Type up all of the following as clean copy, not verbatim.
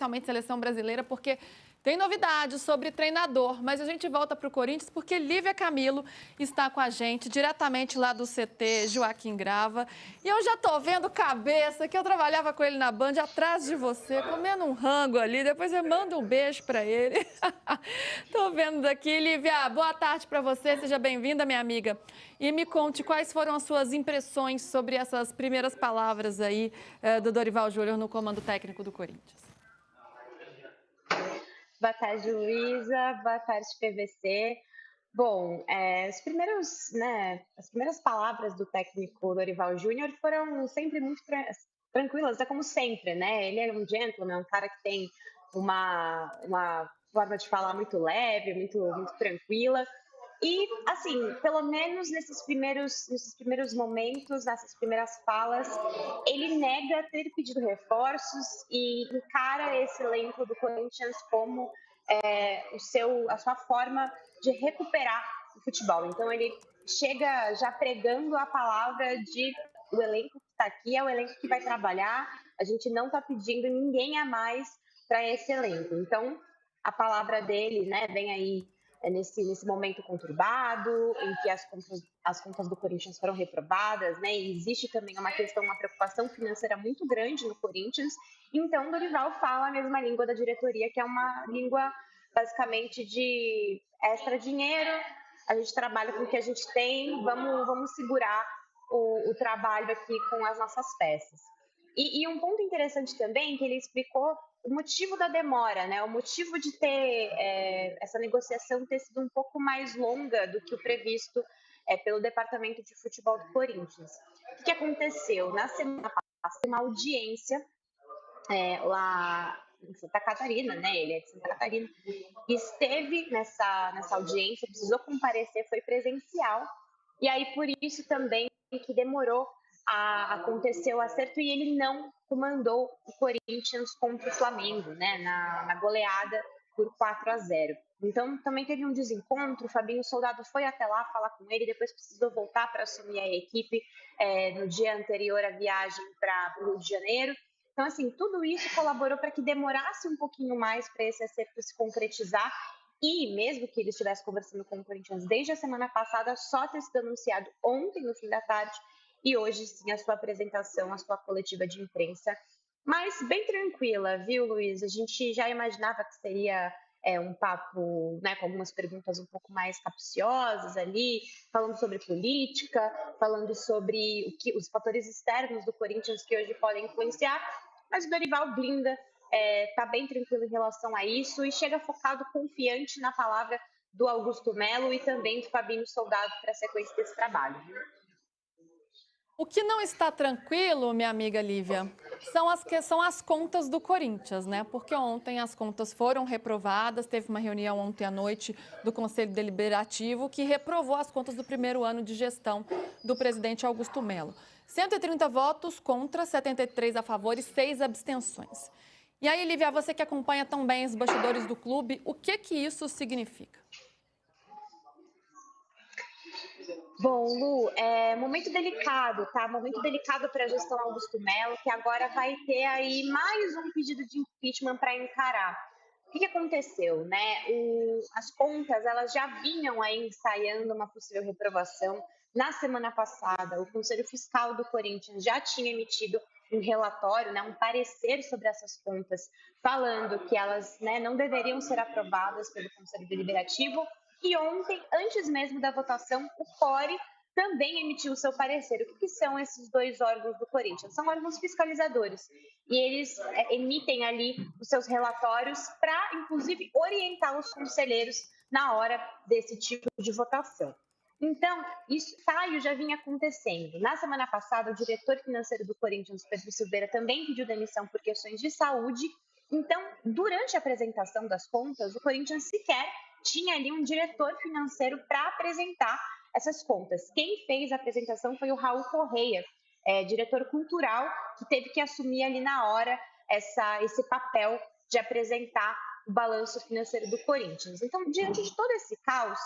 especialmente seleção brasileira, porque tem novidades sobre treinador. Mas a gente volta para o Corinthians porque Lívia Camilo está com a gente, diretamente lá do CT Joaquim Grava. E eu já tô vendo Cabeça, que eu trabalhava com ele na Band, atrás de você, comendo um rango ali. Depois eu mando um beijo para ele. Tô vendo daqui. Lívia, boa tarde para você. Seja bem-vinda, minha amiga. E me conte quais foram as suas impressões sobre essas primeiras palavras aí do Dorival Júnior no comando técnico do Corinthians. Boa tarde, Luísa. Boa tarde, PVC. Bom, as primeiras palavras do técnico Dorival Júnior foram sempre muito tranquilas, é como sempre, né? Ele é um gentleman, um cara que tem uma forma de falar muito leve, muito tranquila. E, assim, pelo menos nesses primeiros momentos, nessas primeiras falas, ele nega ter pedido reforços e encara esse elenco do Corinthians como a sua forma de recuperar o futebol. Então, ele chega já pregando a palavra de o elenco que está aqui é o elenco que vai trabalhar, a gente não está pedindo ninguém a mais para esse elenco. Então, a palavra dele, né, vem aí nesse momento conturbado, em que as contas do Corinthians foram reprovadas, né? E existe também uma preocupação financeira muito grande no Corinthians. Então, o Dorival fala a mesma língua da diretoria, que é uma língua basicamente de extra dinheiro. A gente trabalha com o que a gente tem, vamos segurar o trabalho aqui com as nossas peças. E um ponto interessante também que ele explicou o motivo da demora, né? O motivo de ter essa negociação ter sido um pouco mais longa do que o previsto pelo Departamento de Futebol do Corinthians. O que aconteceu? Na semana passada, uma audiência lá em Santa Catarina, né? Ele é de Santa Catarina, esteve nessa audiência, precisou comparecer, foi presencial, e aí por isso também que demorou a acontecer o acerto e ele não comandou o Corinthians contra o Flamengo, né, na goleada por 4-0. Então também teve um desencontro, o Fabinho Soldado foi até lá falar com ele, depois precisou voltar para assumir a equipe no dia anterior à viagem para o Rio de Janeiro. Então, assim, tudo isso colaborou para que demorasse um pouquinho mais para esse acerto se concretizar. E mesmo que ele estivesse conversando com o Corinthians desde a semana passada, só ter sido anunciado ontem, no fim da tarde, e hoje sim a sua apresentação, a sua coletiva de imprensa. Mas bem tranquila, viu, Luiz? A gente já imaginava que seria um papo, né, com algumas perguntas um pouco mais capciosas ali, falando sobre política, falando sobre os fatores externos do Corinthians que hoje podem influenciar, mas o Dorival blinda, está bem tranquilo em relação a isso e chega focado, confiante na palavra do Augusto Melo e também do Fabinho Soldado para a sequência desse trabalho. O que não está tranquilo, minha amiga Lívia, são as contas do Corinthians, né? Porque ontem as contas foram reprovadas, teve uma reunião ontem à noite do Conselho Deliberativo que reprovou as contas do primeiro ano de gestão do presidente Augusto Melo. 130 votos contra, 73 a favor e 6 abstenções. E aí, Lívia, você que acompanha tão bem os bastidores do clube, o que isso significa? Bom, Lu, momento delicado, tá? Momento delicado para a gestão Augusto Melo, que agora vai ter aí mais um pedido de impeachment para encarar. O que aconteceu, né? As contas, elas já vinham aí ensaiando uma possível reprovação. Na semana passada, o Conselho Fiscal do Corinthians já tinha emitido um relatório, né, um parecer sobre essas contas, falando que elas, né, não deveriam ser aprovadas pelo Conselho Deliberativo. E ontem, antes mesmo da votação, o CORE também emitiu o seu parecer. O que são esses dois órgãos do Corinthians? São órgãos fiscalizadores. E eles emitem ali os seus relatórios para, inclusive, orientar os conselheiros na hora desse tipo de votação. Então, isso já vinha acontecendo. Na semana passada, o diretor financeiro do Corinthians, Pedro Silveira, também pediu demissão por questões de saúde. Então, durante a apresentação das contas, o Corinthians sequer tinha ali um diretor financeiro para apresentar essas contas. Quem fez a apresentação foi o Raul Correia, diretor cultural, que teve que assumir ali na hora esse papel de apresentar o balanço financeiro do Corinthians. Então, diante de todo esse caos,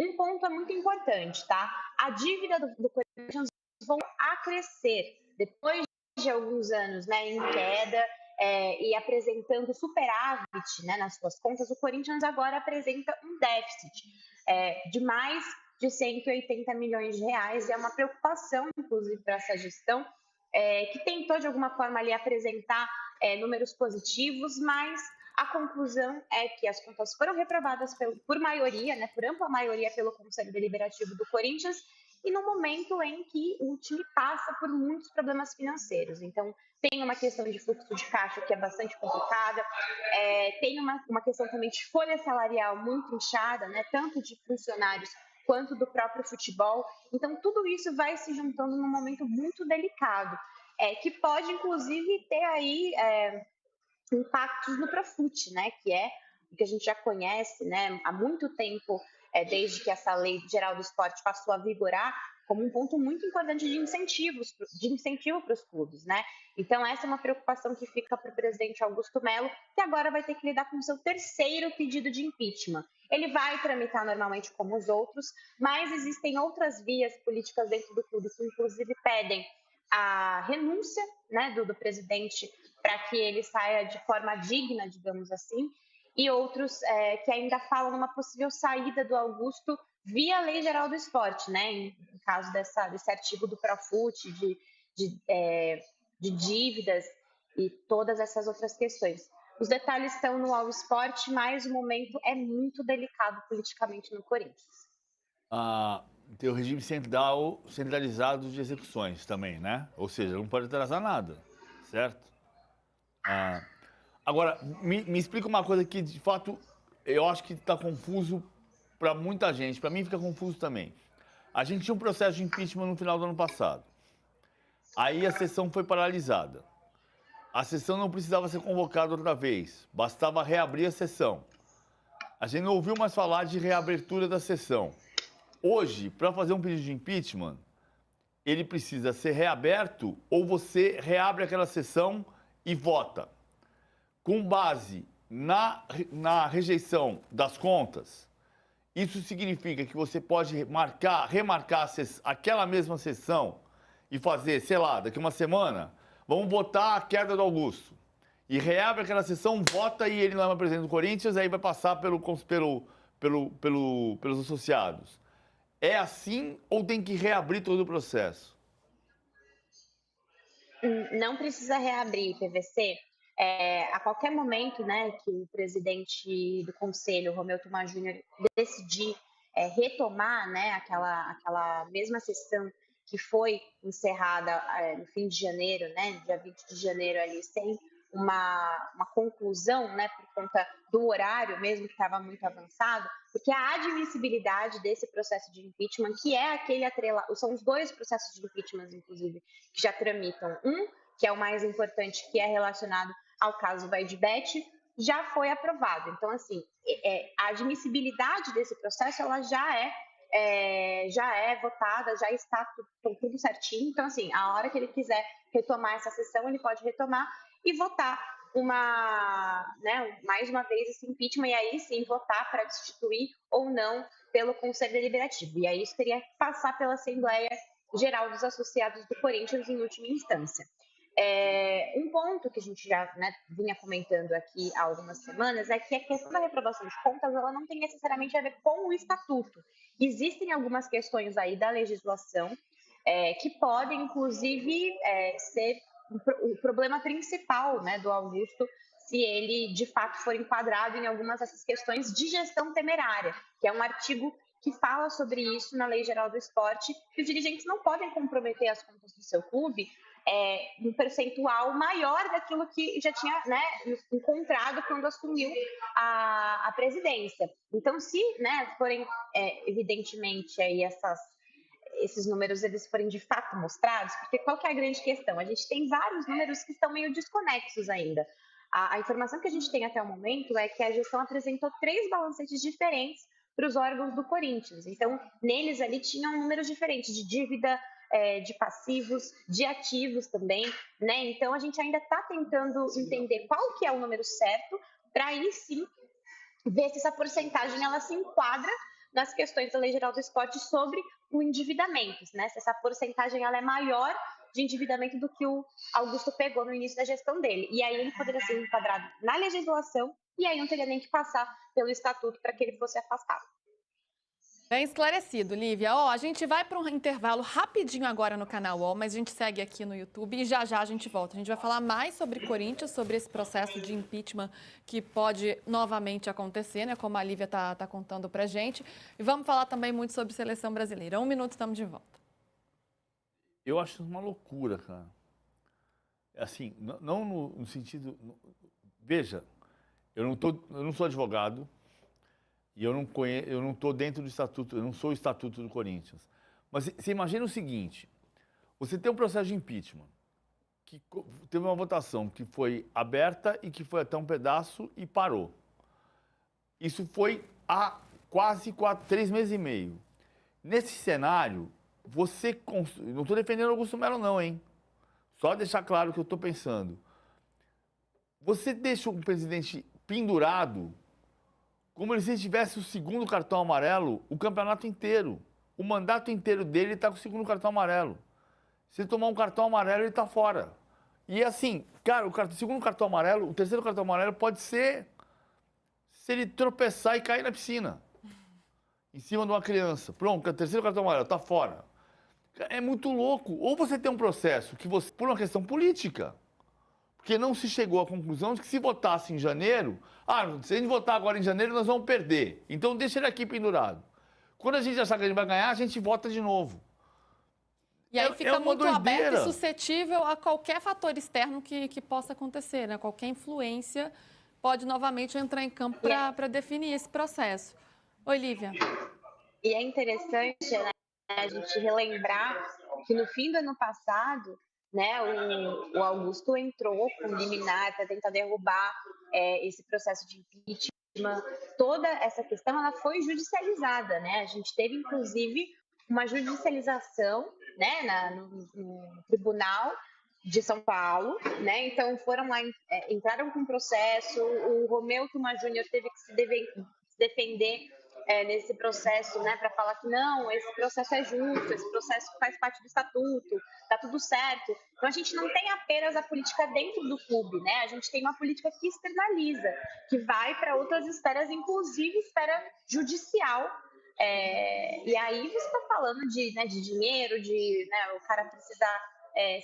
um ponto é muito importante, tá? A dívida do Corinthians voltou a crescer depois de alguns anos, né, em queda. e apresentando superávit, né, nas suas contas, o Corinthians agora apresenta um déficit de mais de 180 milhões de reais. É uma preocupação, inclusive, para essa gestão, que tentou, de alguma forma, ali apresentar números positivos, mas a conclusão é que as contas foram reprovadas por maioria, né, por ampla maioria pelo Conselho Deliberativo do Corinthians, e no momento em que o time passa por muitos problemas financeiros. Então, tem uma questão de fluxo de caixa que é bastante complicada, tem uma questão também de folha salarial muito inchada, né, tanto de funcionários quanto do próprio futebol. Então, tudo isso vai se juntando num momento muito delicado, que pode, inclusive, ter aí impactos no Profut, né, que é o que a gente já conhece, né, há muito tempo, desde que essa lei geral do esporte passou a vigorar, como um ponto muito importante de incentivo para os clubes, né? Então essa é uma preocupação que fica para o presidente Augusto Melo, que agora vai ter que lidar com o seu terceiro pedido de impeachment. Ele vai tramitar normalmente como os outros, mas existem outras vias políticas dentro do clube que inclusive pedem a renúncia, né, do presidente para que ele saia de forma digna, digamos assim, e outros que ainda falam numa possível saída do Augusto via Lei Geral do Esporte, né, em caso desse artigo do Profut, de dívidas e todas essas outras questões. Os detalhes estão no All Sport, mas o momento é muito delicado politicamente no Corinthians. Tem o regime centralizado de execuções também, né? Ou seja, não pode atrasar nada, certo? Agora, me explica uma coisa que, de fato, eu acho que está confuso para muita gente. Para mim fica confuso também. A gente tinha um processo de impeachment no final do ano passado. Aí a sessão foi paralisada. A sessão não precisava ser convocada outra vez. Bastava reabrir a sessão. A gente não ouviu mais falar de reabertura da sessão. Hoje, para fazer um pedido de impeachment, ele precisa ser reaberto ou você reabre aquela sessão e vota. Com base na rejeição das contas, isso significa que você pode remarcar aquela mesma sessão e fazer, sei lá, daqui uma semana, vamos votar a queda do Augusto. E reabre aquela sessão, vota e ele não é mais presidente do Corinthians, aí vai passar pelos associados. É assim ou tem que reabrir todo o processo? Não precisa reabrir, PVC. A qualquer momento, né, que o presidente do Conselho, Romeu Thuma Júnior, decidir retomar, né, aquela mesma sessão que foi encerrada no fim de janeiro, né, dia 20 de janeiro, ali, sem uma conclusão, né, por conta do horário mesmo que estava muito avançado, porque a admissibilidade desse processo de impeachment, que é aquele atrelado, são os dois processos de impeachment, inclusive, que já tramitam. Que é o mais importante, que é relacionado ao caso Vaidbet, já foi aprovado. Então, assim, a admissibilidade desse processo, ela já é votada, já está tudo certinho. Então, assim, a hora que ele quiser retomar essa sessão, ele pode retomar e votar mais uma vez esse impeachment, e aí sim votar para destituir ou não pelo Conselho Deliberativo. E aí isso teria que passar pela Assembleia Geral dos Associados do Corinthians em última instância. Um ponto que a gente já vinha comentando aqui há algumas semanas é que a questão da reprovação de contas, ela não tem necessariamente a ver com o estatuto. Existem algumas questões aí da legislação que podem, inclusive, ser o problema principal, né, do Augusto, se ele de fato for enquadrado em algumas dessas questões de gestão temerária, que é um artigo que fala sobre isso na Lei Geral do Esporte, que os dirigentes não podem comprometer as contas do seu clube um percentual maior daquilo que já tinha, né, encontrado quando assumiu a presidência. Então, se forem, evidentemente, aí esses números eles forem de fato mostrados, porque qual que é a grande questão? A gente tem vários números que estão meio desconexos ainda. A informação que a gente tem até o momento é que a gestão apresentou 3 balancetes diferentes para os órgãos do Corinthians. Então, neles ali tinham números diferentes de dívida, de passivos, de ativos também, né? Então, a gente ainda está tentando entender qual que é o número certo, para aí sim ver se essa porcentagem ela se enquadra nas questões da Lei Geral do Esporte sobre o endividamento, né? Se essa porcentagem ela é maior de endividamento do que o Augusto pegou no início da gestão dele. E aí ele poderia ser enquadrado na legislação e aí não teria nem que passar pelo estatuto para que ele fosse afastado. Bem esclarecido, Lívia. Ó, a gente vai para um intervalo rapidinho agora no canal UOL, mas a gente segue aqui no YouTube e já já a gente volta. A gente vai falar mais sobre Corinthians, sobre esse processo de impeachment que pode novamente acontecer, né? Como a Lívia tá contando pra gente. E vamos falar também muito sobre seleção brasileira. 1 minuto, estamos de volta. Eu acho uma loucura, cara. Assim, não no sentido... Veja, eu não sou advogado, e eu não estou dentro do estatuto, eu não sou o estatuto do Corinthians. Mas você imagina o seguinte, você tem um processo de impeachment, que teve uma votação que foi aberta e que foi até um pedaço e parou. Isso foi há quase 3 meses e meio. Nesse cenário, não estou defendendo Augusto Melo não, hein? Só deixar claro o que eu estou pensando. Você deixa um presidente pendurado como se ele tivesse o segundo cartão amarelo o campeonato inteiro. O mandato inteiro dele está com o segundo cartão amarelo. Se ele tomar um cartão amarelo, ele está fora. E assim, cara, o segundo cartão amarelo, o terceiro cartão amarelo pode ser se ele tropeçar e cair na piscina. Em cima de uma criança. Pronto, o terceiro cartão amarelo, está fora. É muito louco. Ou você tem um processo que você, por uma questão política, porque não se chegou à conclusão de que se votasse em janeiro, se a gente votar agora em janeiro, nós vamos perder. Então deixa ele aqui pendurado. Quando a gente achar que a gente vai ganhar, a gente vota de novo. E aí fica muito doideira. aberto e suscetível a qualquer fator externo que possa acontecer, né? Qualquer influência pode novamente entrar em campo para definir esse processo. Oi, Lívia. E é interessante, né, a gente relembrar que no fim do ano passado, né, o Augusto entrou com liminar para tentar derrubar esse processo de impeachment. Toda essa questão ela foi judicializada, né? A gente teve inclusive uma judicialização, né, no Tribunal de São Paulo, né? Então foram lá, entraram com processo. O Romeu Tuma Júnior teve que se defender nesse processo, né, para falar que não, esse processo é justo, esse processo faz parte do estatuto, tá tudo certo. Então a gente não tem apenas a política dentro do clube, né? A gente tem uma política que externaliza, que vai para outras esferas, inclusive esfera judicial. E aí você está falando de dinheiro, né, o cara precisar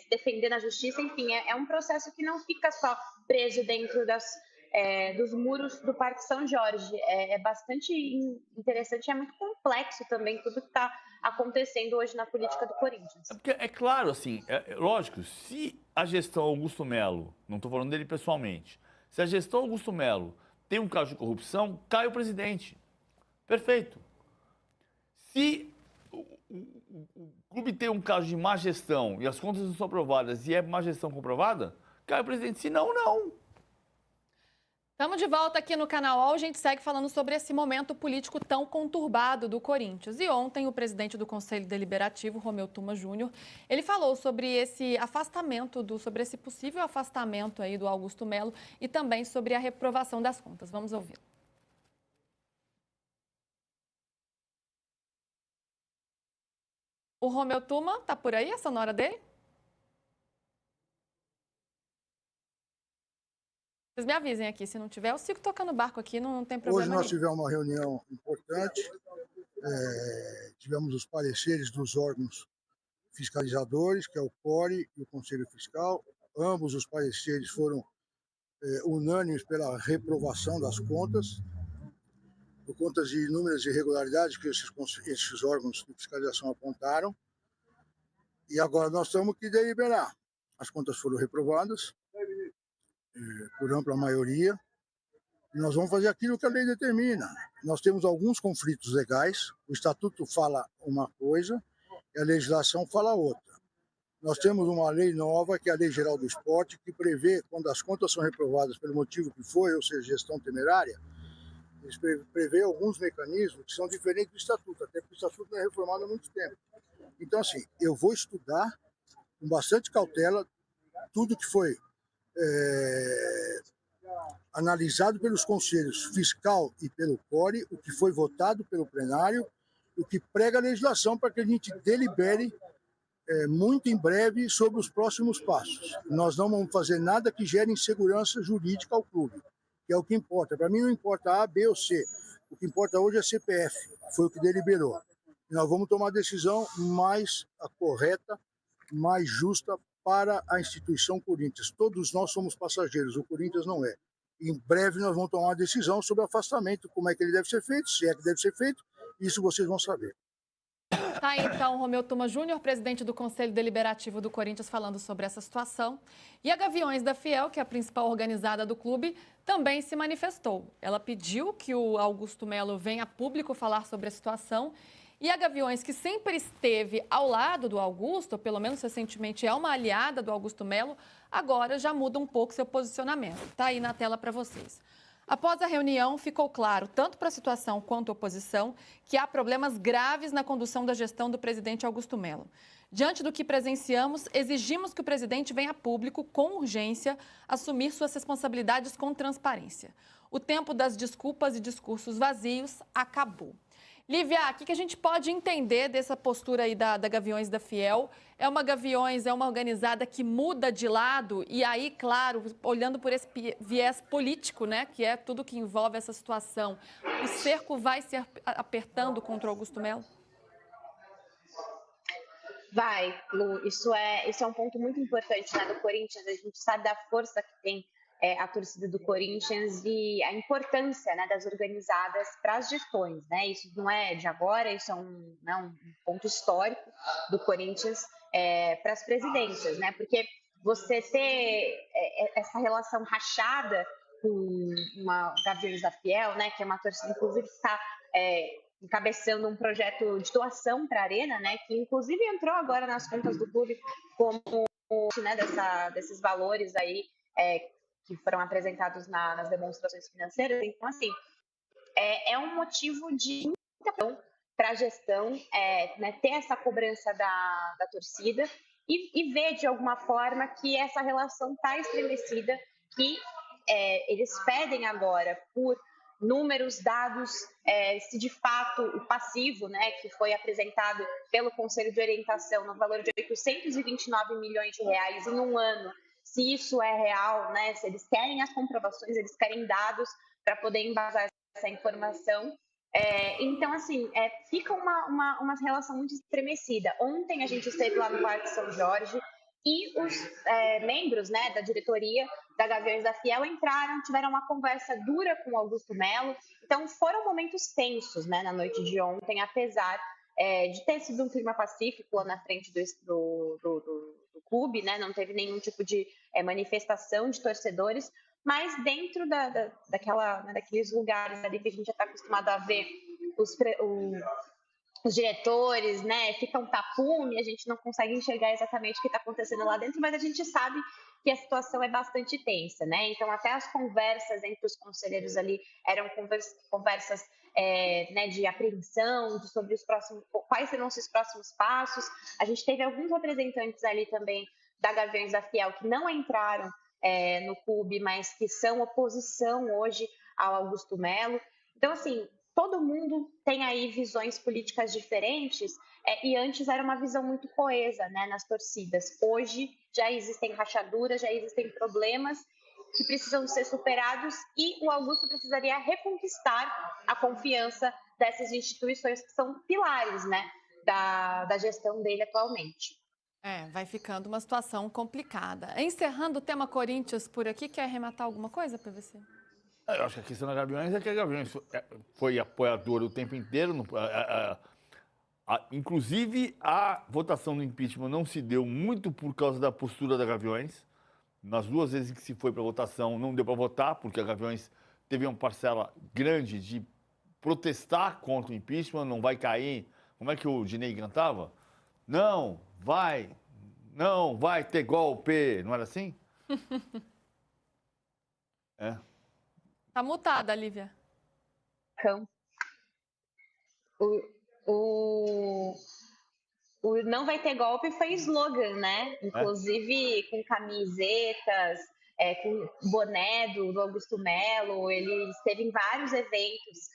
se defender na justiça, enfim, é um processo que não fica só preso dentro dos muros do Parque São Jorge. É bastante interessante, é muito complexo também tudo que está acontecendo hoje na política do Corinthians. É claro, assim, lógico, se a gestão Augusto Melo, não estou falando dele pessoalmente, se a gestão Augusto Melo tem um caso de corrupção, cai o presidente. Perfeito. Se o clube tem um caso de má gestão e as contas não são aprovadas e é má gestão comprovada, cai o presidente. Se não, não. Estamos de volta aqui no canal UOL. A gente segue falando sobre esse momento político tão conturbado do Corinthians. E ontem o presidente do Conselho Deliberativo, Romeu Tuma Júnior, ele falou sobre esse afastamento, sobre esse possível afastamento aí do Augusto Melo e também sobre a reprovação das contas. Vamos ouvi-lo. O Romeu Tuma, tá por aí a sonora dele? Vocês me avisem aqui, se não tiver, eu sigo tocando barco aqui, não tem problema. Hoje nós tivemos uma reunião importante, tivemos os pareceres dos órgãos fiscalizadores, que é o CORE e o Conselho Fiscal. Ambos os pareceres foram unânimes pela reprovação das contas, por conta de inúmeras irregularidades que esses órgãos de fiscalização apontaram. E agora nós temos que deliberar. As contas foram reprovadas por ampla maioria, e nós vamos fazer aquilo que a lei determina. Nós temos alguns conflitos legais, o Estatuto fala uma coisa e a legislação fala outra. Nós temos uma lei nova, que é a Lei Geral do Esporte, que prevê, quando as contas são reprovadas pelo motivo que foi, ou seja, gestão temerária, eles prevê alguns mecanismos que são diferentes do Estatuto, até porque o Estatuto não é reformado há muito tempo. Então, assim, eu vou estudar com bastante cautela tudo que foi analisado pelos conselhos fiscal e pelo CORE, o que foi votado pelo plenário, o que prega a legislação para que a gente delibere muito em breve sobre os próximos passos. Nós não vamos fazer nada que gere insegurança jurídica ao clube, que é o que importa. Para mim não importa A, B ou C. O que importa hoje é CPF, foi o que deliberou. Nós vamos tomar a decisão mais correta, mais justa para a instituição Corinthians. Todos nós somos passageiros, o Corinthians não é. Em breve nós vamos tomar uma decisão sobre o afastamento, como é que ele deve ser feito, se é que deve ser feito, isso vocês vão saber. Tá aí, então, Romeu Tuma Júnior, presidente do Conselho Deliberativo do Corinthians, falando sobre essa situação. E a Gaviões da Fiel, que é a principal organizada do clube, também se manifestou. Ela pediu que o Augusto Melo venha a público falar sobre a situação. E a Gaviões, que sempre esteve ao lado do Augusto, ou pelo menos recentemente é uma aliada do Augusto Melo, agora já muda um pouco seu posicionamento. Está aí na tela para vocês. Após a reunião, ficou claro, tanto para a situação quanto a oposição, que há problemas graves na condução da gestão do presidente Augusto Melo. Diante do que presenciamos, exigimos que o presidente venha a público, com urgência, assumir suas responsabilidades com transparência. O tempo das desculpas e discursos vazios acabou. Lívia, o que a gente pode entender dessa postura aí da Gaviões da Fiel? É uma Gaviões, é uma organizada que muda de lado e aí, claro, olhando por esse viés político, né, que é tudo que envolve essa situação, o cerco vai se apertando contra o Augusto Melo? Vai, Lu, isso é um ponto muito importante, né, do Corinthians. A gente sabe da força que tem a torcida do Corinthians e a importância, né, das organizadas para as gestões, né? Isso não é de agora, isso é um ponto histórico do Corinthians para as presidências, né? Porque você ter essa relação rachada com uma Gaviões da Fiel, né, que é uma torcida, inclusive, que está encabeçando um projeto de doação para a Arena, né, que inclusive entrou agora nas contas do clube como, né, desses valores aí que foram apresentados nas demonstrações financeiras. Então, assim, é um motivo de muita para a gestão, né, ter essa cobrança da torcida e ver, de alguma forma, que essa relação está estremecida, que eles pedem agora por números, dados, se de fato o passivo, né, que foi apresentado pelo Conselho de Orientação no valor de 829 milhões de reais em um ano, se isso é real, né? Se eles querem as comprovações, eles querem dados para poder embasar essa informação. Então, assim, fica uma relação muito estremecida. Ontem a gente esteve lá no Parque São Jorge e os membros, né, da diretoria da Gaviões da Fiel entraram, tiveram uma conversa dura com o Augusto Melo. Então, foram momentos tensos, né, na noite de ontem, apesar de ter sido um clima pacífico lá na frente do clube, né? Não teve nenhum tipo de manifestação de torcedores, mas dentro daqueles lugares ali que a gente já está acostumado a ver os diretores, né, fica um tapume, a gente não consegue enxergar exatamente o que está acontecendo lá dentro, mas a gente sabe que a situação é bastante tensa, né? Então, até as conversas entre os conselheiros ali eram conversas né, de apreensão, sobre quais serão os próximos passos. A gente teve alguns representantes ali também da Gaviões da Fiel que não entraram no clube, mas que são oposição hoje ao Augusto Melo. Então, assim, todo mundo tem aí visões políticas diferentes e antes era uma visão muito coesa, né, nas torcidas. Hoje já existem rachaduras, já existem problemas que precisam ser superados e o Augusto precisaria reconquistar a confiança dessas instituições que são pilares, né, da gestão dele atualmente. Vai ficando uma situação complicada. Encerrando o tema Corinthians por aqui, quer arrematar alguma coisa, PVC? Eu acho que a questão da Gaviões é que a Gaviões foi apoiadora o tempo inteiro. Inclusive, a votação do impeachment não se deu muito por causa da postura da Gaviões. Nas duas vezes que se foi para votação, não deu para votar, porque a Gaviões teve uma parcela grande de protestar contra o impeachment, não vai cair. Como é que o Dinei cantava? Não vai ter golpe. Não era assim? Tá mutada, Lívia. O não vai ter golpe foi slogan, né? Inclusive com camisetas, com boné do Augusto Melo. Ele esteve em vários eventos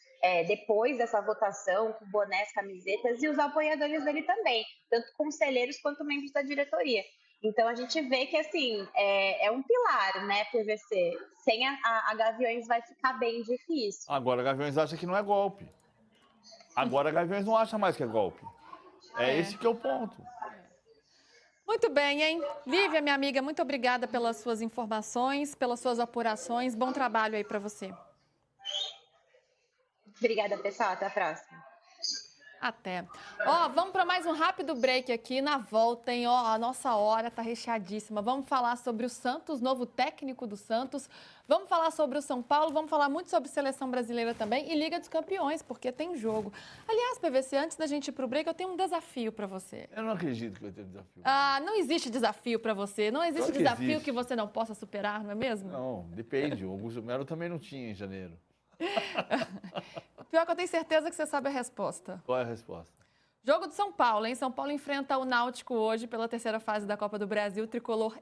depois dessa votação, com bonés, camisetas, e os apoiadores dele também, tanto conselheiros quanto membros da diretoria. Então, a gente vê que, assim, é um pilar, né, PVC. Sem a Gaviões vai ficar bem difícil. Agora a Gaviões acha que não é golpe. Agora a Gaviões não acha mais que é golpe. Esse que é o ponto. Muito bem, hein? Lívia, minha amiga, muito obrigada pelas suas informações, pelas suas apurações. Bom trabalho aí para você. Obrigada, pessoal. Até a próxima. Até. Ó, vamos para mais um rápido break aqui. Na volta, hein? Ó, a nossa hora tá recheadíssima. Vamos falar sobre o Santos, novo técnico do Santos. Vamos falar sobre o São Paulo. Vamos falar muito sobre seleção brasileira também e Liga dos Campeões, porque tem jogo. Aliás, PVC, antes da gente ir pro break, eu tenho um desafio para você. Eu não acredito que vai ter desafio. Ah, não existe desafio para você. Não existe Claro que desafio existe. que você não possa superar, não é mesmo? Não, depende. O Augusto Melo também não tinha em janeiro. Pior que eu tenho certeza que você sabe a resposta. Qual é a resposta? Jogo do São Paulo, hein? São Paulo enfrenta o Náutico hoje pela terceira fase da Copa do Brasil. O tricolor